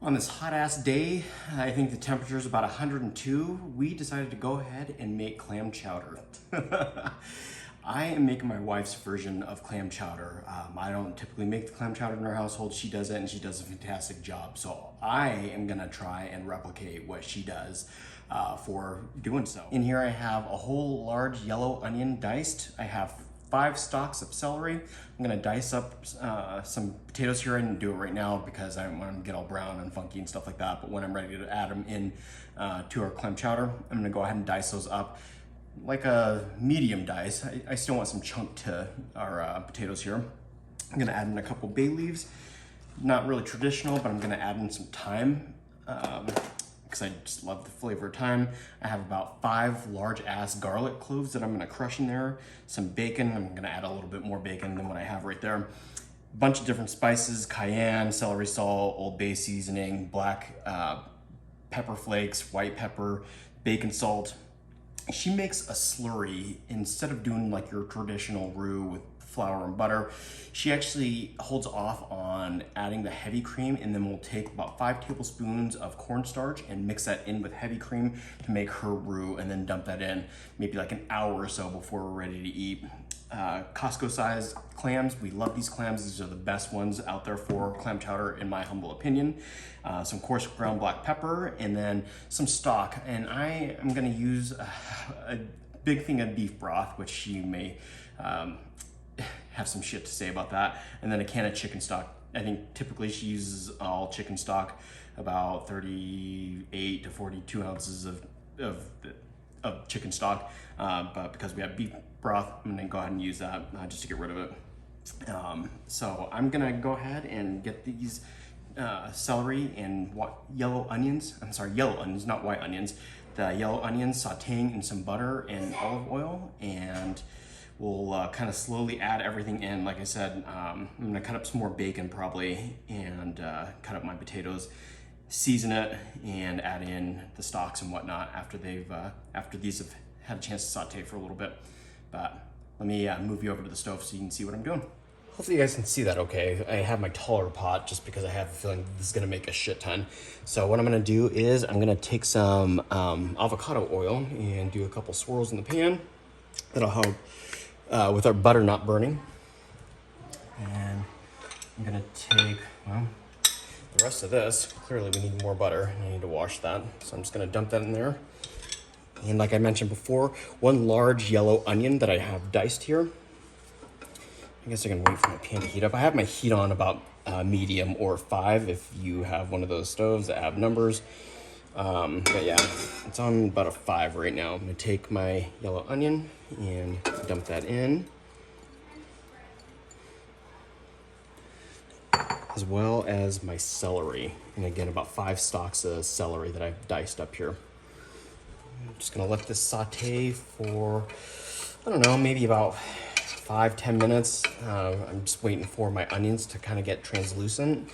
On this hot ass day, I think the temperature is about 102, we decided to go ahead and make clam chowder. I am making my wife's version of clam chowder. I don't typically make the clam chowder in our household. She does it and she does a fantastic job. So I am gonna try and replicate what she does for doing so. In here I have a whole large yellow onion diced. I have 5 stalks of celery. I'm gonna dice up some potatoes here. I didn't do it right now because I don't want them to get all brown and funky and stuff like that, but when I'm ready to add them in to our clam chowder, I'm gonna go ahead and dice those up like a medium dice. I still want some chunk to our potatoes here. I'm gonna add in a couple bay leaves. Not really traditional, but I'm gonna add in some thyme because I just love the flavor of thyme. I have about 5 large ass garlic cloves that I'm gonna crush in there. Some bacon, I'm gonna add a little bit more bacon than what I have right there. A bunch of different spices, cayenne, celery salt, Old Bay seasoning, black pepper flakes, white pepper, bacon salt. She makes a slurry. Instead of doing like your traditional roux with flour and butter, she actually holds off on adding the heavy cream, and then we'll take about 5 tablespoons of cornstarch and mix that in with heavy cream to make her roux, and then dump that in maybe like an hour or so before we're ready to eat. Costco sized clams, we love these clams. These are the best ones out there for clam chowder in my humble opinion. Some coarse ground black pepper, and then some stock. And I am gonna use a big thing of beef broth, which she may have some shit to say about that, and then a can of chicken stock. I think typically she uses all chicken stock, about 38 to 42 ounces of chicken stock, but because we have beef broth, I'm gonna go ahead and use that just to get rid of it. So I'm gonna go ahead and get these celery and yellow onions, not white onions, the yellow onions sauteing in some butter and olive oil, and we'll kind of slowly add everything in. Like I said, I'm gonna cut up some more bacon probably, and cut up my potatoes, season it, and add in the stalks and whatnot after these have had a chance to saute for a little bit. But let me move you over to the stove so you can see what I'm doing. Hopefully you guys can see that okay. I have my taller pot just because I have a feeling this is gonna make a shit ton. So what I'm gonna do is I'm gonna take some avocado oil and do a couple swirls in the pan. That'll help with our butter not burning. And I'm gonna take, well, the rest of this. Clearly we need more butter. I need to wash that. So I'm just gonna dump that in there. And like I mentioned before, 1 large yellow onion that I have diced here. I guess I can wait for my pan to heat up. I have my heat on about medium or 5 if you have one of those stoves that have numbers. But yeah, it's on about a 5 right now. I'm gonna take my yellow onion and dump that in, as well as my celery. And again, about 5 stalks of celery that I've diced up here. I'm just gonna let this saute for, I don't know, maybe about 5-10 minutes. I'm just waiting for my onions to kind of get translucent.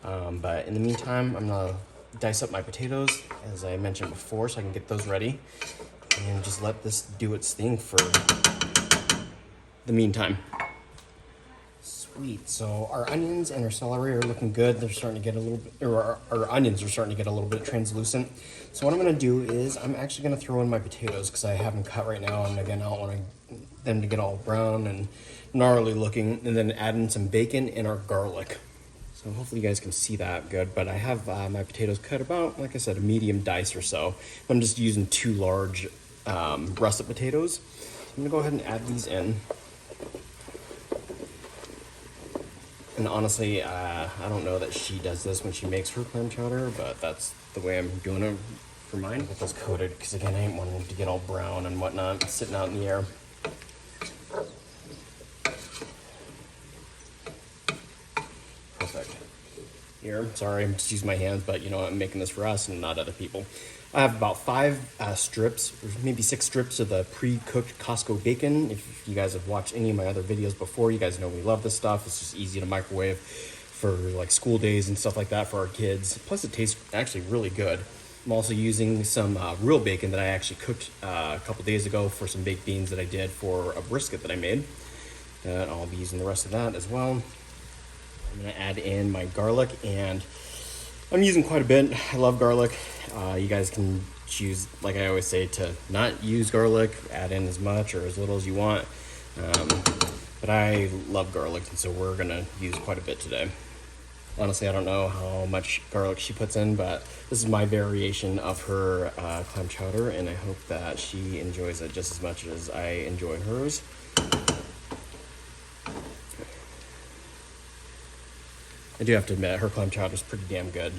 But in the meantime, I'm gonna dice up my potatoes, as I mentioned before, so I can get those ready. And just let this do its thing for the meantime. Sweet, so our onions and our celery are looking good. They're starting to get a little bit, or our onions are starting to get a little bit translucent. So what I'm gonna do is I'm actually gonna throw in my potatoes because I have them cut right now, and again, I don't want them to get all brown and gnarly looking, and then add in some bacon and our garlic. So hopefully you guys can see that good, but I have my potatoes cut about, like I said, a medium dice or so. I'm just using 2 large russet potatoes. I'm gonna go ahead and add these in. And honestly, I don't know that she does this when she makes her clam chowder, but that's the way I'm doing it for mine. Get those coated, because again, I ain't wanting them to get all brown and whatnot, sitting out in the air. Perfect. Here, sorry, I'm just using my hands, but you know, I'm making this for us and not other people. I have about 5 strips, or maybe 6 strips of the pre-cooked Costco bacon. If you guys have watched any of my other videos before, you guys know we love this stuff. It's just easy to microwave for like school days and stuff like that for our kids. Plus it tastes actually really good. I'm also using some real bacon that I actually cooked a couple days ago for some baked beans that I did for a brisket that I made. I'll be using the rest of that as well. I'm gonna add in my garlic, and I'm using quite a bit. I love garlic. You guys can choose, like I always say, to not use garlic, add in as much or as little as you want. Um, but I love garlic, and so we're gonna use quite a bit today. Honestly, I don't know how much garlic she puts in, but this is my variation of her clam chowder, and I hope that she enjoys it just as much as I enjoy hers. I do have to admit, her clam chowder is pretty damn good.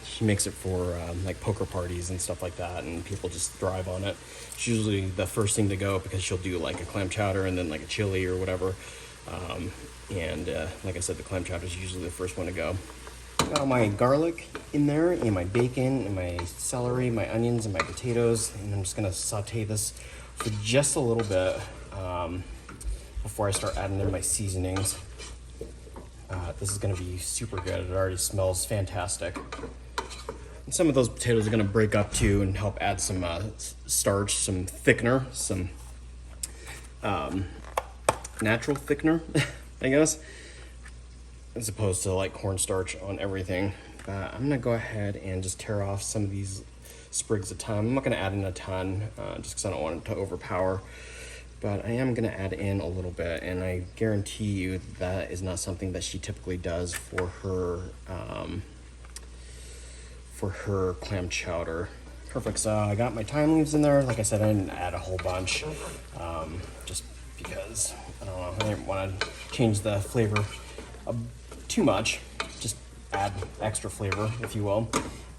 She makes it for like poker parties and stuff like that, and people just thrive on it. It's usually the first thing to go because she'll do like a clam chowder and then like a chili or whatever. Like I said, the clam chowder is usually the first one to go. Got all my garlic in there, and my bacon, and my celery, my onions, and my potatoes, and I'm just gonna saute this for just a little bit before I start adding in my seasonings. This is gonna be super good. It already smells fantastic. And some of those potatoes are gonna break up too and help add some starch, some thickener, some natural thickener, I guess, as opposed to like cornstarch on everything. I'm gonna go ahead and just tear off some of these sprigs of thyme. I'm not gonna add in a ton just because I don't want it to overpower. But I am gonna add in a little bit, and I guarantee you that is not something that she typically does for her clam chowder. Perfect. So I got my thyme leaves in there. Like I said, I didn't add a whole bunch, just because I don't know. I didn't want to change the flavor too much. Just add extra flavor, if you will.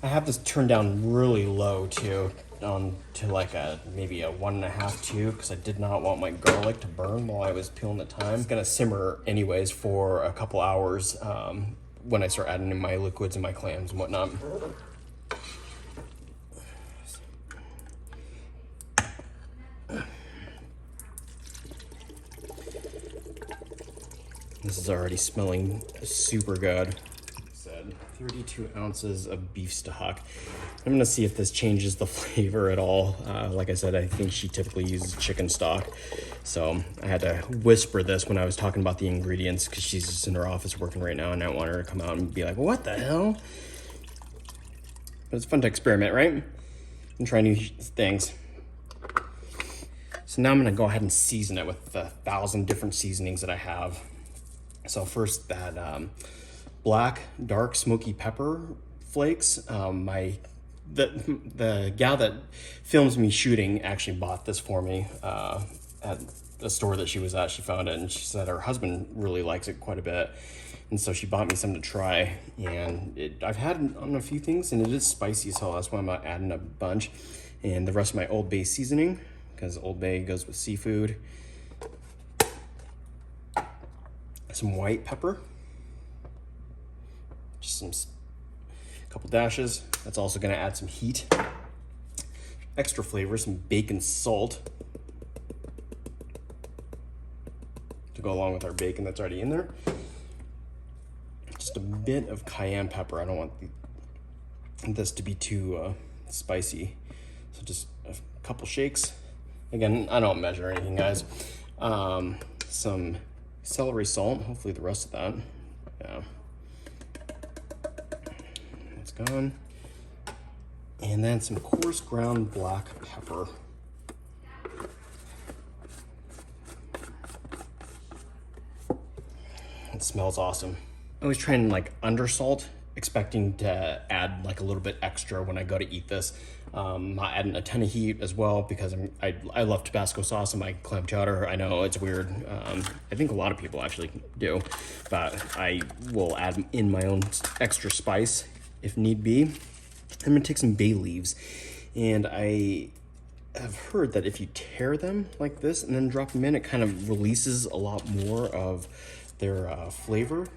I have this turned down really low too, to like maybe a 1.5, 2, because I did not want my garlic to burn while I was peeling the thyme. It's gonna simmer anyways for a couple hours when I start adding in my liquids and my clams and whatnot. This is already smelling super good. 32 ounces of beef stock. I'm gonna see if this changes the flavor at all. Like I said, I think she typically uses chicken stock. So I had to whisper this when I was talking about the ingredients because she's just in her office working right now, and I don't want her to come out and be like, what the hell? But it's fun to experiment, right? And try new things. So now I'm gonna go ahead and season it with the 1,000 different seasonings that I have. So first, that black dark smoky pepper flakes. The gal that films me shooting actually bought this for me at the store that she was at. She found it, and she said her husband really likes it quite a bit, and so she bought me some to try. And I've had it on a few things, and it is spicy, so that's why I'm not adding a bunch. And the rest of my Old Bay seasoning, because Old Bay goes with seafood. Some white pepper. Just a couple dashes. That's also gonna add some heat. Extra flavor, some bacon salt to go along with our bacon that's already in there. Just a bit of cayenne pepper. I don't want this to be too spicy. So just a couple shakes. Again, I don't measure anything, guys. Some celery salt, hopefully the rest of that. Yeah. Gone. And then some coarse ground black pepper. It smells awesome. I always try and like undersalt, expecting to add like a little bit extra when I go to eat this. Not adding a ton of heat as well because I love Tabasco sauce in my clam chowder. I know it's weird. I think a lot of people actually do, but I will add in my own extra spice if need be. I'm gonna take some bay leaves, and I have heard that if you tear them like this and then drop them in, it kind of releases a lot more of their flavor.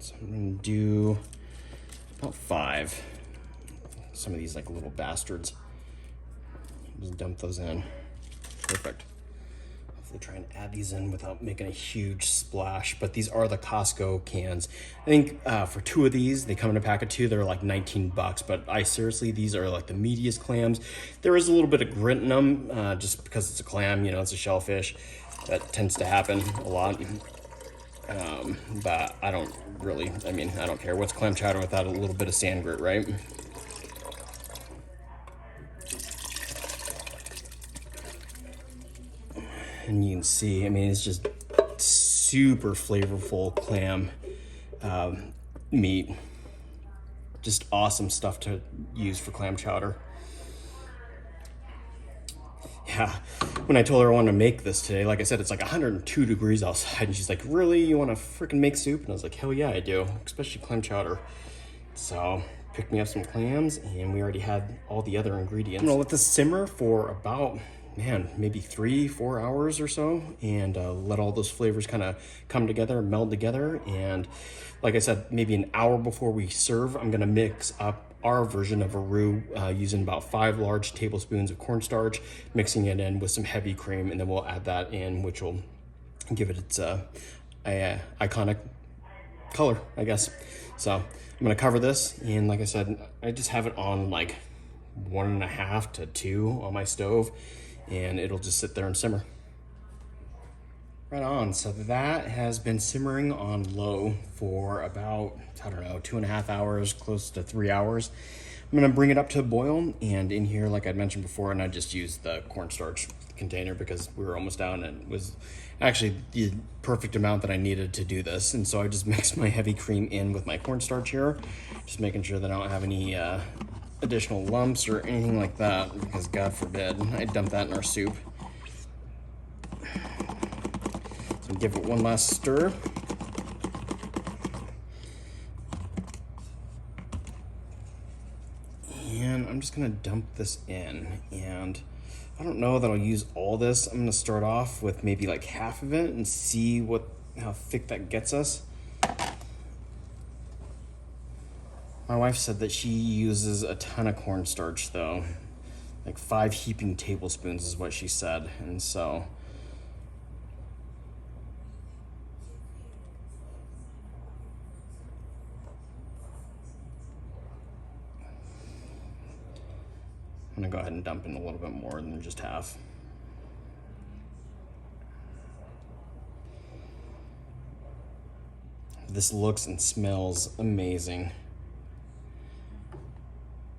So I'm gonna do about 5. Some of these like little bastards. Just dump those in. Perfect. Try and add these in without making a huge splash, but these are the Costco cans. I think for 2 of these, they come in a pack of 2, they're like $19, but these are like the meatiest clams. There is a little bit of grit in them just because it's a clam, you know, it's a shellfish. That tends to happen a lot. But I don't really, I mean, I don't care. What's clam chowder without a little bit of sand grit, right? And you can see, I mean, it's just super flavorful clam meat. Just awesome stuff to use for clam chowder. Yeah, when I told her I wanted to make this today, like I said, it's like 102 degrees outside, and she's like, really, you want to freaking make soup? And I was like, hell yeah, I do, especially clam chowder. So picked me up some clams, and we already had all the other ingredients. I'm gonna let this simmer for about, man, maybe 3-4 hours or so, and let all those flavors kind of come together, meld together. And like I said, maybe an hour before we serve, I'm gonna mix up our version of a roux using about 5 large tablespoons of cornstarch, mixing it in with some heavy cream, and then we'll add that in, which will give it its iconic color, I guess. So I'm gonna cover this, and like I said, I just have it on like 1.5 to 2 on my stove, and it'll just sit there and simmer. Right on, so that has been simmering on low for about, I don't know, 2.5 hours, close to 3 hours. I'm gonna bring it up to a boil, and in here, like I mentioned before, and I just used the cornstarch container because we were almost out, and it was actually the perfect amount that I needed to do this. And so I just mixed my heavy cream in with my cornstarch here, just making sure that I don't have any additional lumps or anything like that, because God forbid I dump that in our soup. So give it one last stir. And I'm just gonna dump this in, and I don't know that I'll use all this. I'm gonna start off with maybe like half of it and see how thick that gets us. My wife said that she uses a ton of cornstarch though. Like 5 heaping tablespoons is what she said, and so I'm gonna go ahead and dump in a little bit more than just half. This looks and smells amazing.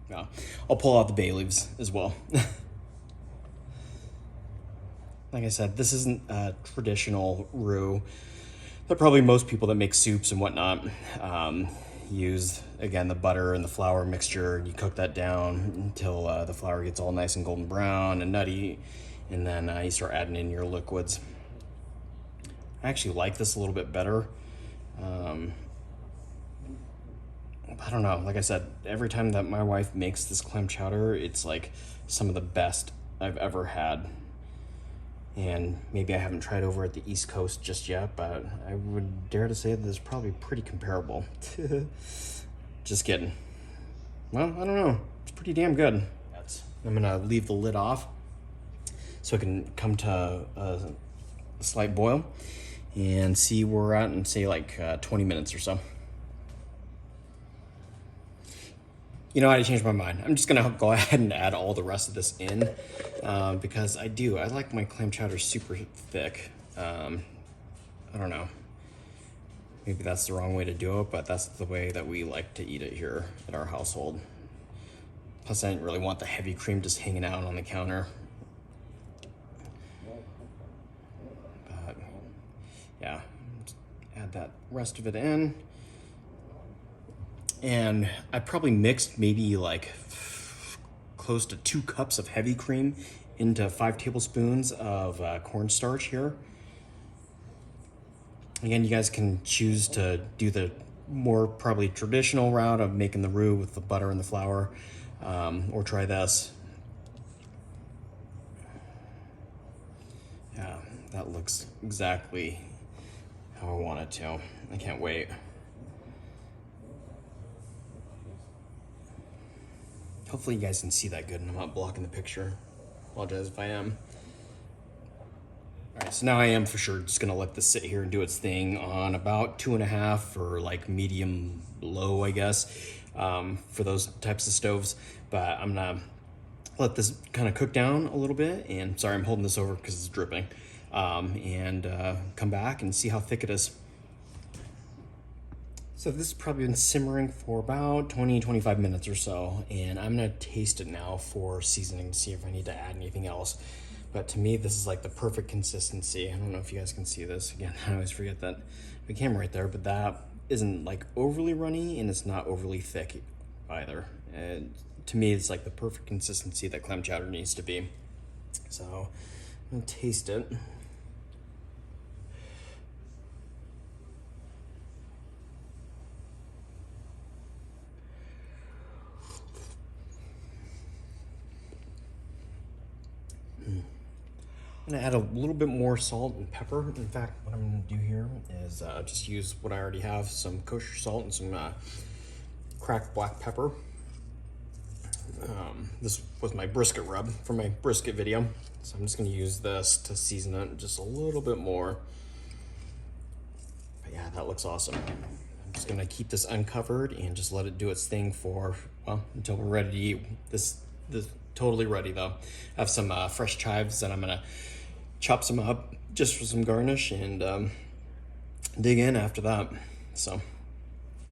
Yeah, I'll pull out the bay leaves as well. Like I said, this isn't a traditional roux that probably most people that make soups and whatnot use. Again, the butter and the flour mixture, you cook that down until the flour gets all nice and golden brown and nutty, and then you start adding in your liquids. I actually like this a little bit better. I don't know, like I said, every time that my wife makes this clam chowder, it's like some of the best I've ever had. And maybe I haven't tried over at the East Coast just yet, but I would dare to say that it's probably pretty comparable. Just kidding. Well, I don't know. It's pretty damn good. I'm gonna leave the lid off so it can come to a slight boil and see where we're at in, say, like 20 minutes or so. You know, I changed my mind. I'm just gonna go ahead and add all the rest of this in because I like my clam chowder super thick. I don't know. Maybe that's the wrong way to do it, but that's the way that we like to eat it here at our household. Plus, I didn't really want the heavy cream just hanging out on the counter. But yeah, just add that rest of it in. And I probably mixed maybe like close to 2 cups of heavy cream into 5 tablespoons of cornstarch here. Again, you guys can choose to do the more probably traditional route of making the roux with the butter and the flour, or try this. Yeah, that looks exactly how I want it to. I can't wait. Hopefully you guys can see that good and I'm not blocking the picture. Apologize if I am. All right, so now I am for sure just gonna let this sit here and do its thing on about 2.5 or like medium low, I guess, for those types of stoves. But I'm gonna let this kind of cook down a little bit, and sorry, I'm holding this over because it's dripping, and come back and see how thick it is. So this has probably been simmering for about 20-25 minutes or so, and I'm gonna taste it now for seasoning to see if I need to add anything else. But to me, this is like the perfect consistency. I don't know if you guys can see this. Again, I always forget that the camera right there, but that isn't like overly runny and it's not overly thick either. And to me, it's like the perfect consistency that clam chowder needs to be. So I'm gonna taste it. I'm gonna add a little bit more salt and pepper. In fact, what I'm gonna do here is just use what I already have, some kosher salt and some cracked black pepper. This was my brisket rub for my brisket video. So I'm just gonna use this to season it just a little bit more. But yeah, that looks awesome. I'm just gonna keep this uncovered and just let it do its thing for, well, until we're ready to eat. This totally ready though. I have some fresh chives that I'm gonna chop some up just for some garnish and dig in after that. So